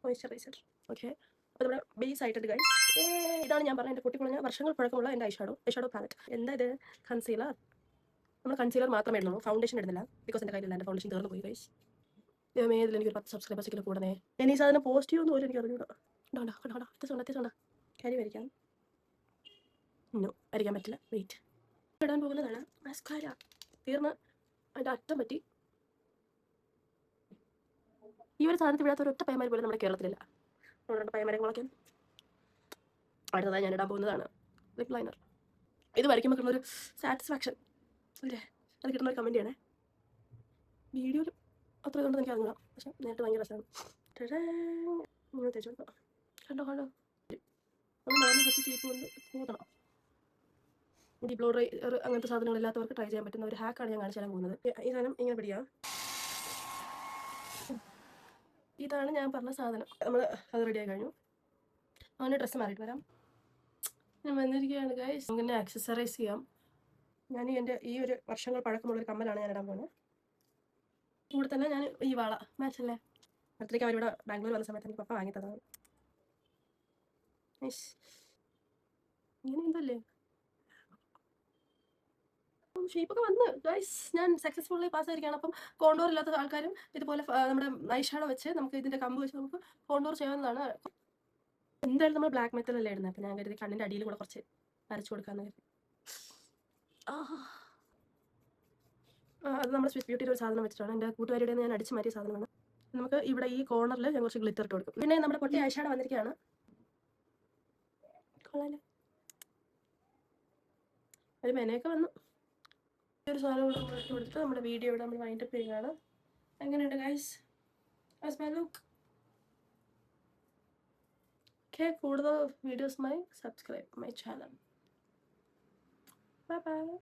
Moisturiser. Okay, അപ്പോൾ നമ്മുടെ base ആയിട്ടുണ്ട് ഗൈസ്. ഇതാണ് ഞാൻ പറഞ്ഞ എൻ്റെ പൊട്ടിക്കുളഞ്ഞ വർഷങ്ങൾ പഴക്കമുള്ള എൻ്റെ ഐഷാഡോ പാലറ്റ്. എന്താ ഇത്? കൺസീലർ. നമ്മൾ കൺസീലർ മാത്രമേ ഇടുന്നുള്ളൂ, ഫൗണ്ടേഷൻ ഇടുന്നില്ല. ബിക്കോസ് എൻ്റെ കയ്യിലില്ല, എൻ്റെ ഫൗണ്ടേഷൻ തീർന്നു പോയി ഗൈസ്. ഏതിൽ എനിക്കൊരു 10 സബ്സ്ക്രൈബേഴ്സിൽ കൂടണേ. ഞാൻ ഈ സാധനം പോസ്റ്റ് ചെയ്യുമെന്ന് പോലും എനിക്ക് അറിഞ്ഞൂടാ. അത്യാവശ്യം കാരി വരയ്ക്കാം. ഇന്നോ വരയ്ക്കാൻ പറ്റില്ല. വെയിറ്റ്. ഇടാൻ പോകുന്നതാണ് മസ്കാര. തീർന്ന് അതിൻ്റെ അറ്റം പറ്റി. ഈ ഒരു സാധനത്തിൽ വിടാത്ത ഒരൊറ്റ പയ്യന്മാർ പോലും നമ്മുടെ കേരളത്തിലില്ല. നമ്മുടെ പയ്യന്മാരെങ്ങളൊക്കെ. അടുത്തതായി ഞാൻ ഇടാൻ പോകുന്നതാണ് ലിപ് ലൈനർ. ഇത് വരയ്ക്കുമ്പോൾ കിട്ടുന്നൊരു സാറ്റിസ്ഫാക്ഷൻ അല്ലേ, അത് കിട്ടുന്ന ഒരു കമൻറ്റ് ചെയ്യണേ. വീഡിയോയിൽ അത്ര കണ്ടെന്ന് എനിക്ക് അറിഞ്ഞൂടാ, പക്ഷെ നേരിട്ട് ഭയങ്കര രസമാണ്. ഇങ്ങനെ തേച്ച് കൊടുക്കാം. കണ്ടോ നമ്മൾ നോർമൽ ഫസ്റ്റ് ചീപ്പ് കൊണ്ട് കൂതണം. ഈ ബ്ലോ ഡ്രൈ അങ്ങനത്തെ സാധനങ്ങളില്ലാത്തവർക്ക് ട്രൈ ചെയ്യാൻ പറ്റുന്ന ഒരു ഹാക്കാണ് ഞാൻ കാണിച്ചു തരാൻ പോകുന്നത്. ഈ സാധനം ഇങ്ങനെ പിടിക്കാം. ഇതാണ് ഞാൻ പറഞ്ഞ സാധനം. നമ്മൾ അത് റെഡിയായി കഴിഞ്ഞു. അവൻ്റെ ഡ്രസ്സ് മാറിയിട്ട് വരാം. ഞാൻ വന്നിരിക്കുകയാണ് ഗൈസ്. അങ്ങനെ ആക്സസറൈസ് ചെയ്യാം. ഞാൻ എൻ്റെ ഈ ഒരു വർഷങ്ങൾ പഴക്കമുള്ളൊരു കമ്മലാണ് ഞാൻ ഇടാൻ പോകുന്നത്. കൂടെ തന്നെ ഞാൻ ഈ വാള മാച്ചല്ലേ, അത്രയ്ക്ക് അവരിവിടെ ബാംഗ്ലൂർ വന്ന സമയത്ത് എനിക്ക് പപ്പ വാങ്ങി തന്നതാണ്. ഇങ്ങനെ എന്തല്ലേ ഷേപ്പൊക്കെ വന്ന് ഗൈസ്. ഞാൻ സക്സസ്ഫുള്ളി പാസ്സായിരിക്കുകയാണ്. അപ്പം കോണ്ടോർ ഇല്ലാത്ത ആൾക്കാരും ഇതുപോലെ നമ്മുടെ ഐഷാഡോ വെച്ച് നമുക്ക് ഇതിൻ്റെ കമ്പ് വെച്ച് നമുക്ക് കോണ്ടോർ ചെയ്യാവുന്നതാണ്. എന്തായാലും നമ്മൾ ബ്ലാക്ക് മെറ്റൽ അല്ലേ ഇടുന്നത്, അപ്പം ഞാൻ കരുതി കണ്ണിൻ്റെ അടിയിൽ കൂടെ കുറച്ച് വരച്ചു കൊടുക്കാമെന്ന് കരുതി. അത് നമ്മുടെ സ്വിസ് ബ്യൂട്ടിയുടെ ഒരു സാധനം വെച്ചിട്ടാണ്. എൻ്റെ കൂട്ടുകാരിയുടെ ഞാൻ അടിച്ച് മാറ്റിയ സാധനമാണ്. നമുക്ക് ഇവിടെ ഈ കോർണറിൽ ഞാൻ കുറച്ച് ഗ്ലിറ്റർ ഇട്ട് കൊടുക്കും. പിന്നെ നമ്മുടെ പൊട്ടി ഐഷാഡോ വന്നിരിക്കുകയാണ്. കൊള്ളാലോ, ഒരു മെനയൊക്കെ വന്നു. ഒരു സാധനം കൂടെ ഇട്ട് കൊടുത്തിട്ട് നമ്മുടെ വീഡിയോ ഇവിടെ നമ്മൾ വൈൻഡപ്പ് ചെയ്യുകയാണ്. എങ്ങനെയുണ്ട് guys? As my look. Okay, കൂടുതൽ വീഡിയോസുമായി subscribe my channel. Bye by.